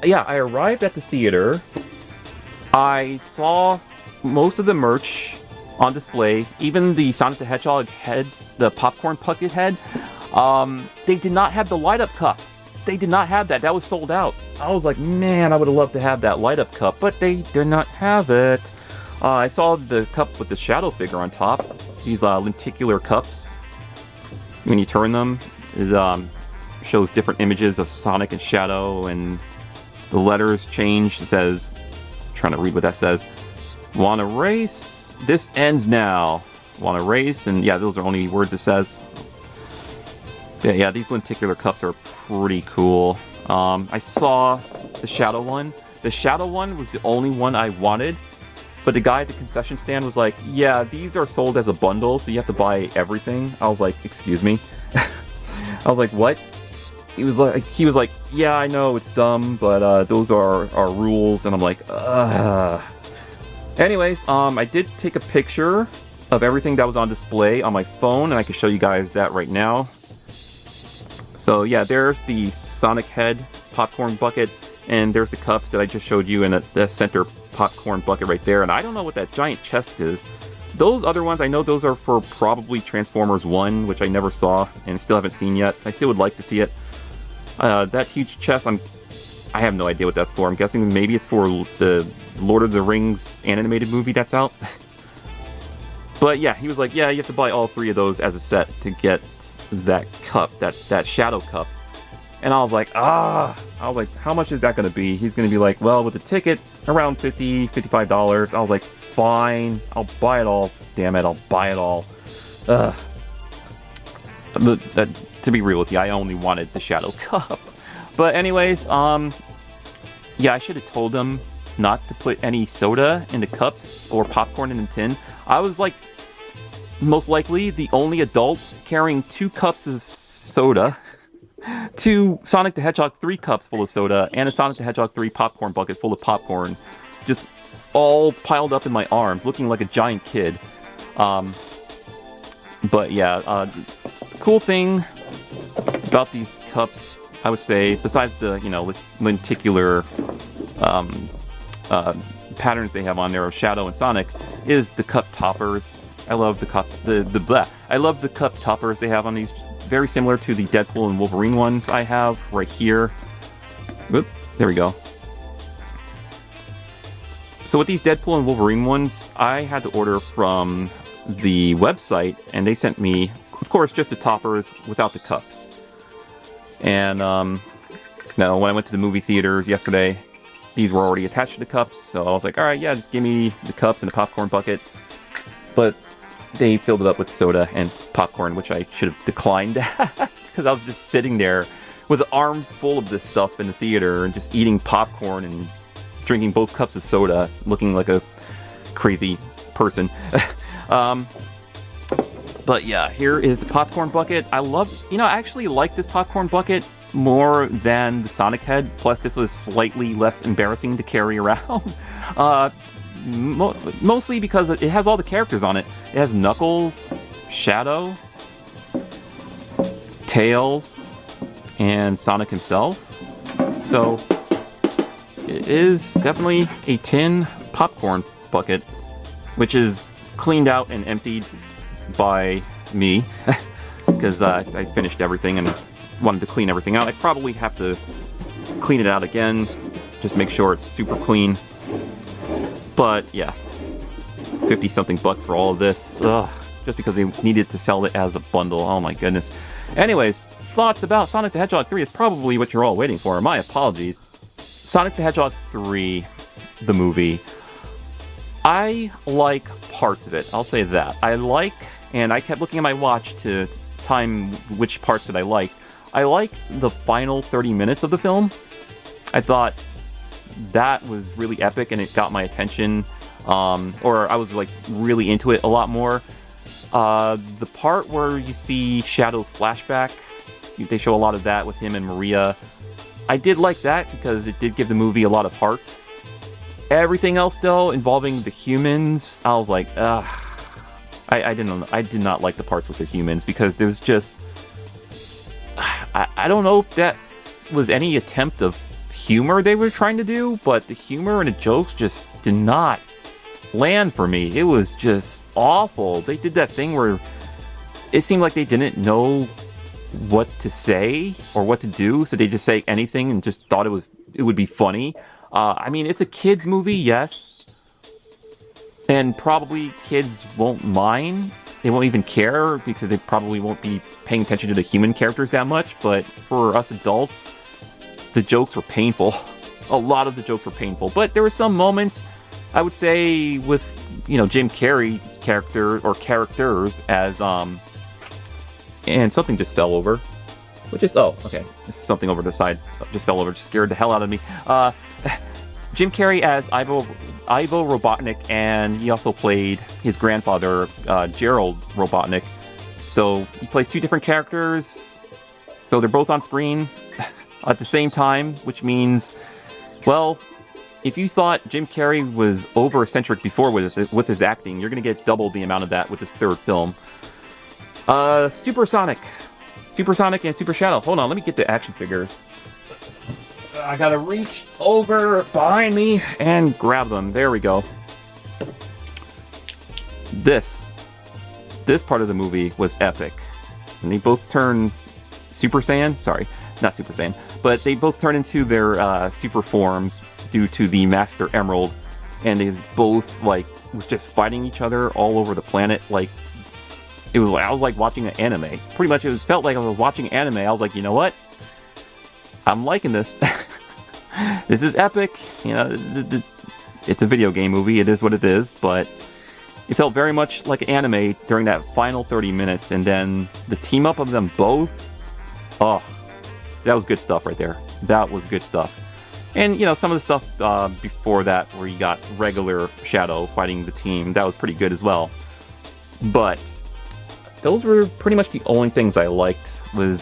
yeah, I arrived at the theater. I saw most of the merch on display, even the Sonic the Hedgehog head, the popcorn bucket head. They did not have the light up cup. They did not have that. That was sold out. I was like, man, I would have loved to have that light up cup, but they did not have it. I saw the cup with the shadow figure on top. These lenticular cups. When you turn them, it shows different images of Sonic and Shadow, and the letters change. It says, I'm trying to read what that says. Wanna race? This ends now. Wanna race? And yeah, those are only words it says. Yeah, these lenticular cups are pretty cool. I saw the Shadow one. The Shadow one was the only one I wanted, but the guy at the concession stand was like, yeah, these are sold as a bundle, so you have to buy everything. I was like, excuse me? I was like, what? He was like, yeah, I know it's dumb, but those are our rules. And I'm like, ugh. Anyways, I did take a picture of everything that was on display on my phone, and I can show you guys that right now. So yeah, there's the Sonic head popcorn bucket, and there's the cups that I just showed you in the center popcorn bucket right there. And I don't know what that giant chest is. Those other ones, I know those are for probably Transformers 1, which I never saw and still haven't seen yet. I still would like to see it. That huge chest, I have no idea what that's for. I'm guessing maybe it's for the Lord of the Rings animated movie that's out. But yeah, he was like, yeah, you have to buy all three of those as a set to get that cup, that Shadow cup. And I was like, how much is that going to be? He's going to be like, well, with the ticket, around $50, $55. I was like, fine, I'll buy it all. Damn it, I'll buy it all. But, to be real with you, I only wanted the Shadow cup. But anyways, yeah, I should have told them not to put any soda in the cups or popcorn in the tin. I was like, most likely the only adult carrying 2 cups of soda, 2 Sonic the Hedgehog 3 cups full of soda, and a Sonic the Hedgehog 3 popcorn bucket full of popcorn, just all piled up in my arms, looking like a giant kid. But yeah, cool thing about these cups, I would say, besides the, lenticular patterns they have on there of Shadow and Sonic, is the cup toppers. I love I love the cup toppers they have on these, very similar to the Deadpool and Wolverine ones I have right here. Oop, there we go. So with these Deadpool and Wolverine ones, I had to order from the website, and they sent me, of course, just the toppers without the cups. And no, when I went to the movie theaters yesterday, these were already attached to the cups, so I was like, all right, yeah, just give me the cups and the popcorn bucket. But they filled it up with soda and popcorn, which I should have declined because I was just sitting there with an arm full of this stuff in the theater and just eating popcorn and drinking both cups of soda, looking like a crazy person. But yeah, here is the popcorn bucket. I actually like this popcorn bucket more than the Sonic head. Plus, this was slightly less embarrassing to carry around. Mostly because it has all the characters on it. It has Knuckles, Shadow, Tails, and Sonic himself. So it is definitely a tin popcorn bucket, which is cleaned out and emptied by me because I finished everything and wanted to clean everything out. I probably have to clean it out again just to make sure it's super clean. But yeah, 50 something bucks for all of this. Ugh, just because they needed to sell it as a bundle. Oh my goodness. Anyways, thoughts about Sonic the Hedgehog 3 is probably what you're all waiting for. My apologies. Sonic the Hedgehog 3, the movie. I like parts of it. I'll say that. And I kept looking at my watch to time which parts that I liked. I like the final 30 minutes of the film. I thought that was really epic and it got my attention. Or I was like really into it a lot more. The part where you see Shadow's flashback, they show a lot of that with him and Maria. I did like that because it did give the movie a lot of heart. Everything else though, involving the humans, I was like, ugh. I did not like the parts with the humans because there's just, I don't know if that was any attempt of humor they were trying to do, but the humor and the jokes just did not land for me. It was just awful. They did that thing where it seemed like they didn't know what to say or what to do, so they just say anything and just thought it would be funny. I mean, it's a kids movie, yes, and probably kids won't mind. They won't even care because they probably won't be paying attention to the human characters that much. But for us adults, the jokes were painful. A lot of the jokes were painful. But there were some moments, I would say, with, you know, Jim Carrey's character or characters as and something just fell over. Which is, oh, okay. This is something over the side. Just fell over. Just scared the hell out of me. Jim Carrey as Ivo Robotnik, and he also played his grandfather, Gerald Robotnik. So he plays two different characters. So they're both on screen at the same time, which means, well, if you thought Jim Carrey was over-eccentric before with his acting, you're going to get double the amount of that with this third film. Supersonic and Super Shadow. Hold on, let me get the action figures. I gotta reach over behind me and grab them. There we go. This part of the movie was epic. And they both turn Super Saiyan. Sorry, not Super Saiyan. But they both turn into their super forms due to the Master Emerald. And they both, like, was just fighting each other all over the planet. Like, I was like watching an anime. Pretty much it felt like I was watching anime. I was like, you know what? I'm liking this. This is epic. You know, it's a video game movie. It is what it is. But it felt very much like anime during that final 30 minutes. And then the team up of them both. Oh, that was good stuff right there. That was good stuff. And, you know, some of the stuff before that where you got regular Shadow fighting the team, that was pretty good as well. But those were pretty much the only things I liked. Was,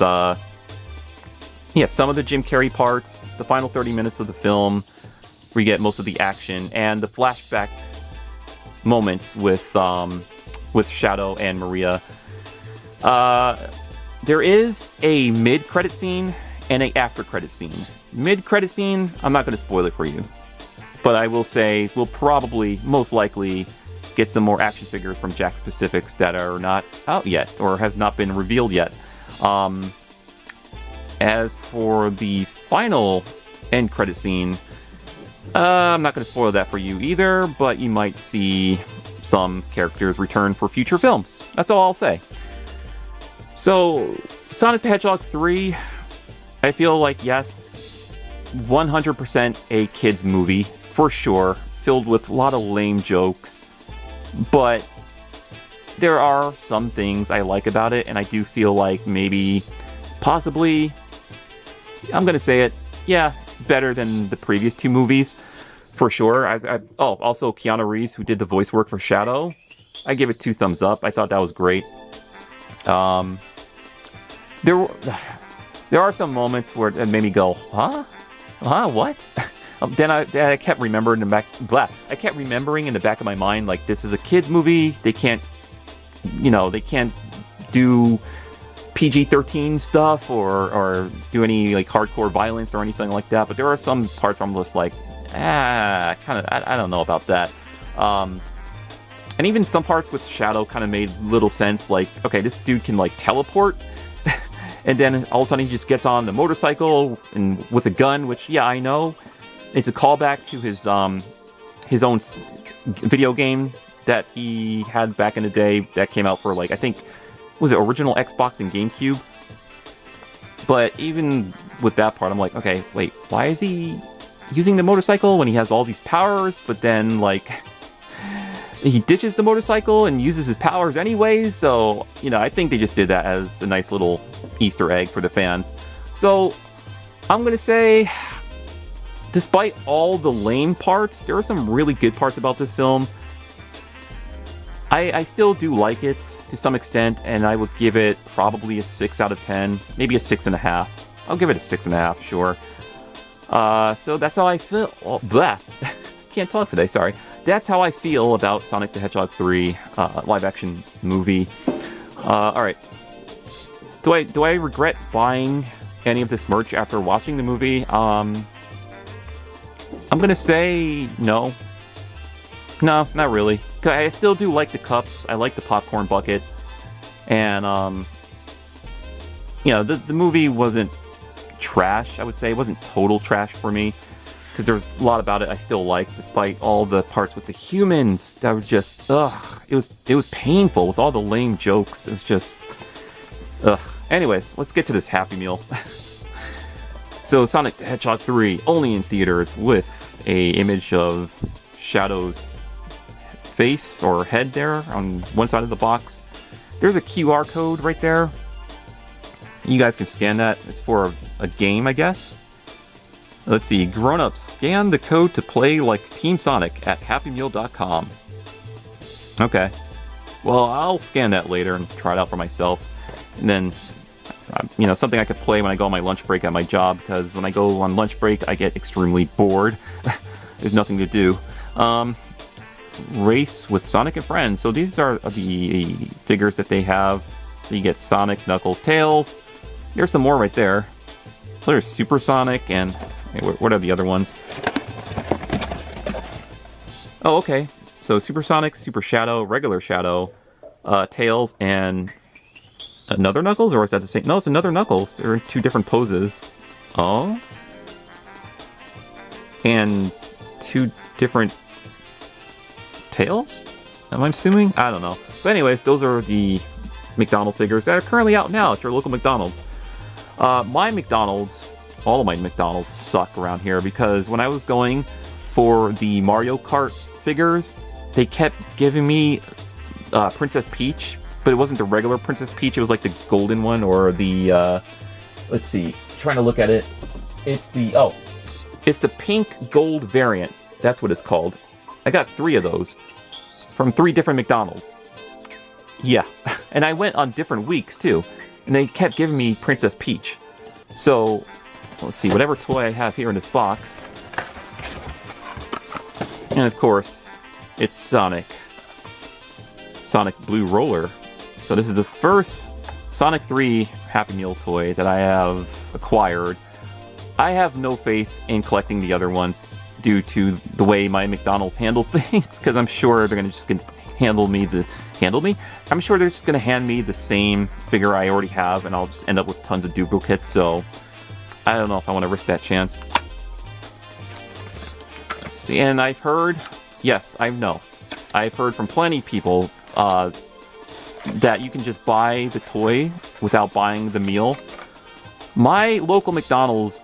yeah, some of the Jim Carrey parts, the final 30 minutes of the film, where you get most of the action, and the flashback moments with Shadow and Maria. There is a mid-credit scene and a after-credit scene. Mid-credit scene, I'm not going to spoil it for you, but I will say we'll probably, most likely, get some more action figures from Jakks Pacifics that are not out yet or has not been revealed yet. As for the final end credit scene, I'm not going to spoil that for you either, but you might see some characters return for future films. That's all I'll say. So, Sonic the Hedgehog 3, I feel like, yes, 100% a kid's movie, for sure, filled with a lot of lame jokes. But there are some things I like about it, and I do feel like maybe, possibly, I'm going to say it, yeah, better than the previous two movies, for sure. Also Keanu Reeves, who did the voice work for Shadow, I give it 2 thumbs up. I thought that was great. There are some moments where it made me go, huh? What? Then I kept remembering in the back. I kept remembering in the back of my mind, like, this is a kids movie. They can't do PG-13 stuff or do any like hardcore violence or anything like that. But there are some parts where I'm just like, I don't know about that. And even some parts with Shadow kind of made little sense. Like, okay, this dude can like teleport. And then all of a sudden he just gets on the motorcycle and with a gun, which, yeah, I know. It's a callback to his own video game that he had back in the day that came out for, like, I think, was it original Xbox and GameCube? But even with that part, I'm like, okay, wait, why is he using the motorcycle when he has all these powers, but then, like, he ditches the motorcycle and uses his powers anyways? So, you know, I think they just did that as a nice little Easter egg for the fans. So, I'm going to say, despite all the lame parts, there are some really good parts about this film. I still do like it to some extent, and I would give it probably a 6 out of 10, maybe a 6.5. I'll give it a 6.5, sure. So that's how I feel. Oh, blah. Can't talk today, sorry. That's how I feel about Sonic the Hedgehog 3 live-action movie. Alright. Do I regret buying any of this merch after watching the movie? gonna say no. No, not really. I still do like the cups. I like the popcorn bucket. And, you know, the movie wasn't trash, I would say. It wasn't total trash for me. Because there's a lot about it I still like, despite all the parts with the humans that were just, ugh. It was painful with all the lame jokes. It was just, ugh. Anyways, let's get to this Happy Meal. So, Sonic the Hedgehog 3, only in theaters, with a image of Shadow's face or head there on one side of the box. There's a QR code right there. You guys can scan that. It's for a game, I guess. Let's see. Grown-ups, scan the code to play like Team Sonic at happymeal.com. Okay. Well, I'll scan that later and try it out for myself. And then, you know, something I could play when I go on my lunch break at my job, because when I go on lunch break, I get extremely bored. There's nothing to do. Race with Sonic and Friends. So these are the figures that they have. So you get Sonic, Knuckles, Tails. There's some more right there. There's Super Sonic and what are the other ones? Oh, okay. So Super Sonic, Super Shadow, regular Shadow, Tails, and another Knuckles, or is that the same? No, it's another Knuckles. They're in two different poses. Oh, and two different Tails? Am I assuming? I don't know. But anyways, those are the McDonald's figures that are currently out now at your local McDonald's. My McDonald's, all of my McDonald's suck around here, because when I was going for the Mario Kart figures, they kept giving me Princess Peach, but it wasn't the regular Princess Peach, it was like the golden one, or the, let's see, trying to look at it. It's the pink gold variant. That's what it's called. I got 3 of those from 3 different McDonald's. Yeah, and I went on different weeks too, and they kept giving me Princess Peach. So, let's see, whatever toy I have here in this box. And of course, it's Sonic. Sonic Blue Roller. So this is the first Sonic 3 Happy Meal toy that I have acquired. I have no faith in collecting the other ones due to the way my McDonald's handle things, because I'm sure they're gonna handle me. I'm sure they're just gonna hand me the same figure I already have, and I'll just end up with tons of duplicates. So I don't know if I want to risk that chance. Let's see, and I've heard, yes, I know, I've heard from plenty of people that you can just buy the toy without buying the meal. My local McDonald's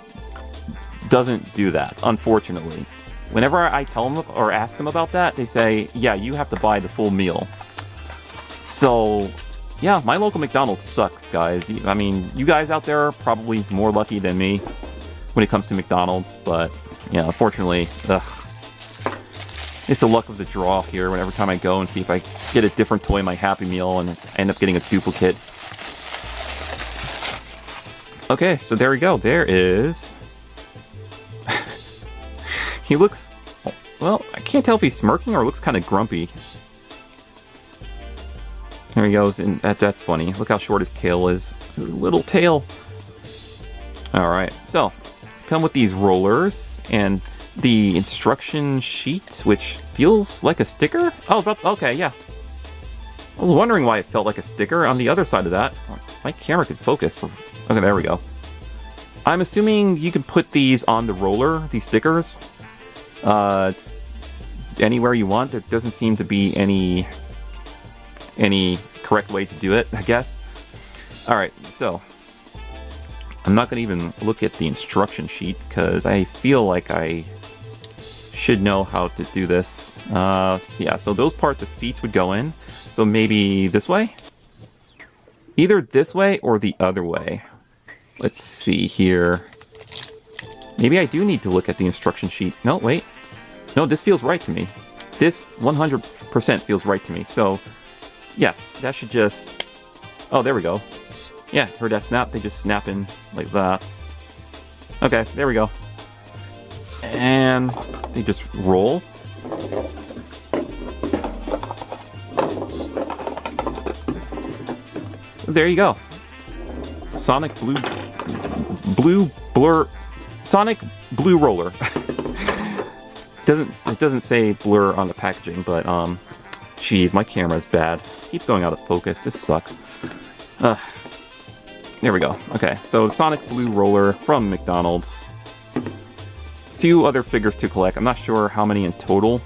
doesn't do that, unfortunately. Whenever I tell them or ask them about that, they say, yeah, you have to buy the full meal. So, yeah, my local McDonald's sucks, guys. I mean, you guys out there are probably more lucky than me when it comes to McDonald's, but, yeah, unfortunately, it's the luck of the draw here whenever time I go and see if I get a different toy in my Happy Meal and I end up getting a duplicate. Okay, so there we go. There is... He looks... Well, I can't tell if he's smirking or looks kind of grumpy. There he goes, and that's funny. Look how short his tail is. Little tail. Alright, so, come with these rollers, and the instruction sheet, which feels like a sticker? Oh, okay, yeah. I was wondering why it felt like a sticker on the other side of that. My camera could focus. Okay, there we go. I'm assuming you can put these on the roller, these stickers, anywhere you want. There doesn't seem to be any correct way to do it, I guess. Alright, so I'm not going to even look at the instruction sheet because I feel like I should know how to do this. Yeah, so those parts of feet would go in. So maybe this way? Either this way or the other way. Let's see here. Maybe I do need to look at the instruction sheet. No, wait. No, this feels right to me. This 100% feels right to me. So, yeah, that should just... Oh, there we go. Yeah, heard that snap? They just snap in like that. Okay, there we go. And they just roll. There you go. Sonic Blue Roller. It doesn't say blur on the packaging, but jeez, my camera's bad. Keeps going out of focus. This sucks. There we go. Okay, so Sonic Blue Roller from McDonald's. Few other figures to collect. I'm not sure how many in total.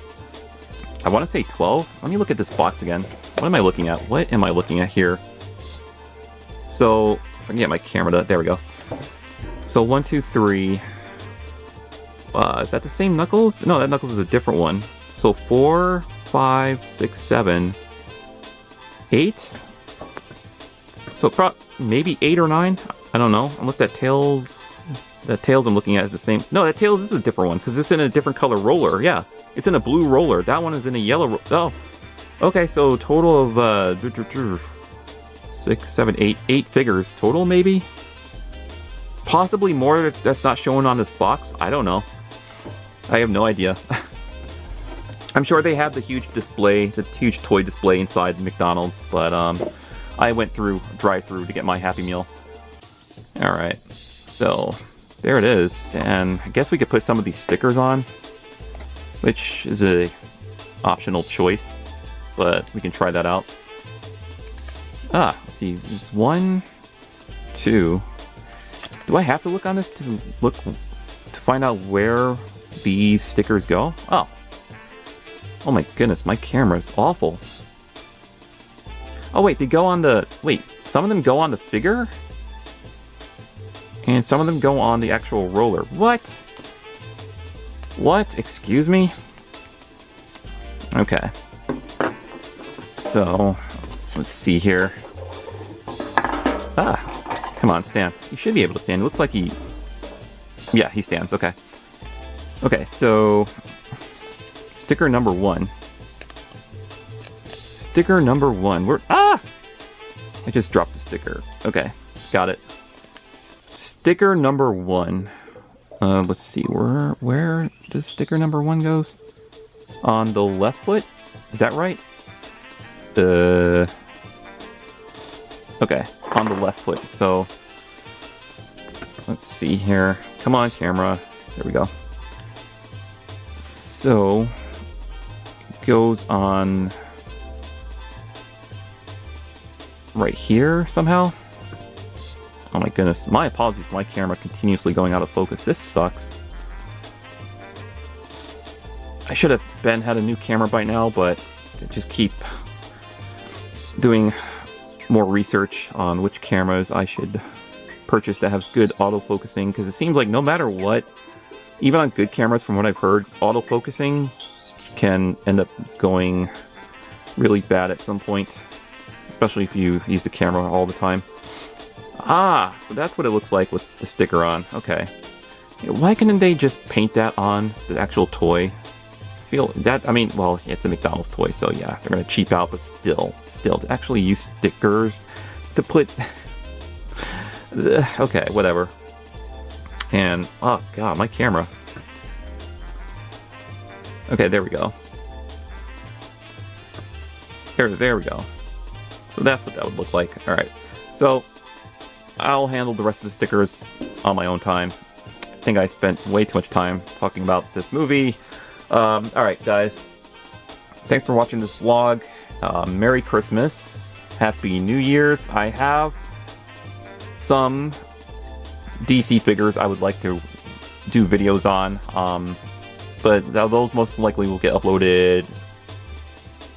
I want to say 12. Let me look at this box again. What am I looking at? What am I looking at here? So, if I can get my camera to... There we go. So, 1, 2, 3... is that the same Knuckles? No, that Knuckles is a different one. So, 4, 5, 6, 7... 8? So, maybe 8 or 9? I don't know. Unless that Tails... That Tails I'm looking at is the same... No, that Tails is a different one, because it's in a different color roller. Yeah, it's in a blue roller. That one is in a yellow... Oh, okay, so total of... 6, 7, 8... 8 figures total, maybe? Possibly more that's not shown on this box. I don't know. I have no idea. I'm sure they have the huge display, the huge toy display inside McDonald's, but I went through drive-through to get my Happy Meal. Alright, so... There it is, and I guess we could put some of these stickers on, which is a optional choice, but we can try that out. Let's see, there's 1, 2. Do I have to look on this to find out where these stickers go? Oh my goodness, my camera's awful. Oh wait, they go on the... Wait, some of them go on the figure? And some of them go on the actual roller. What? What? Excuse me? Okay. So, let's see here. Come on, stand. You should be able to stand. It looks like he... Yeah, he stands. Okay. Okay, so... Sticker number 1. Sticker number 1. Where... I just dropped the sticker. Okay, got it. Sticker number 1. Let's see, where does sticker number 1 goes? On the left foot? Is that right? Okay, on the left foot. So, let's see here. Come on, camera. There we go. So, it goes on right here somehow. Oh my goodness, my apologies for my camera continuously going out of focus. This sucks. I should have had a new camera by now, but I just keep doing more research on which cameras I should purchase that has good autofocusing, because it seems like no matter what, even on good cameras from what I've heard, autofocusing can end up going really bad at some point, especially if you use the camera all the time. So that's what it looks like with the sticker on. Okay. Why couldn't they just paint that on the actual toy? I mean, well, it's a McDonald's toy, so yeah, they're gonna cheap out, but still, to actually use stickers to put... Okay, whatever. And, oh god, my camera. Okay, there we go. There we go. So that's what that would look like. Alright, so... I'll handle the rest of the stickers on my own time. I think I spent way too much time talking about this movie. Alright guys, thanks for watching this vlog. Merry Christmas, Happy New Year's. I have some DC figures I would like to do videos on, but those most likely will get uploaded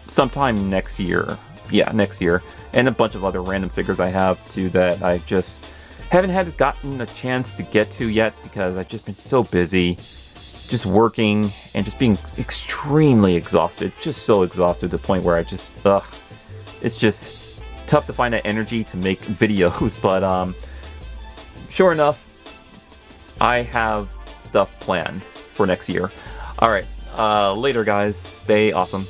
sometime next year. Yeah, next year. And a bunch of other random figures I have too that I just haven't gotten a chance to get to yet because I've just been so busy, just working and just being extremely exhausted, just so exhausted to the point where I just, it's just tough to find that energy to make videos. But sure enough, I have stuff planned for next year. Alright, later guys, stay awesome.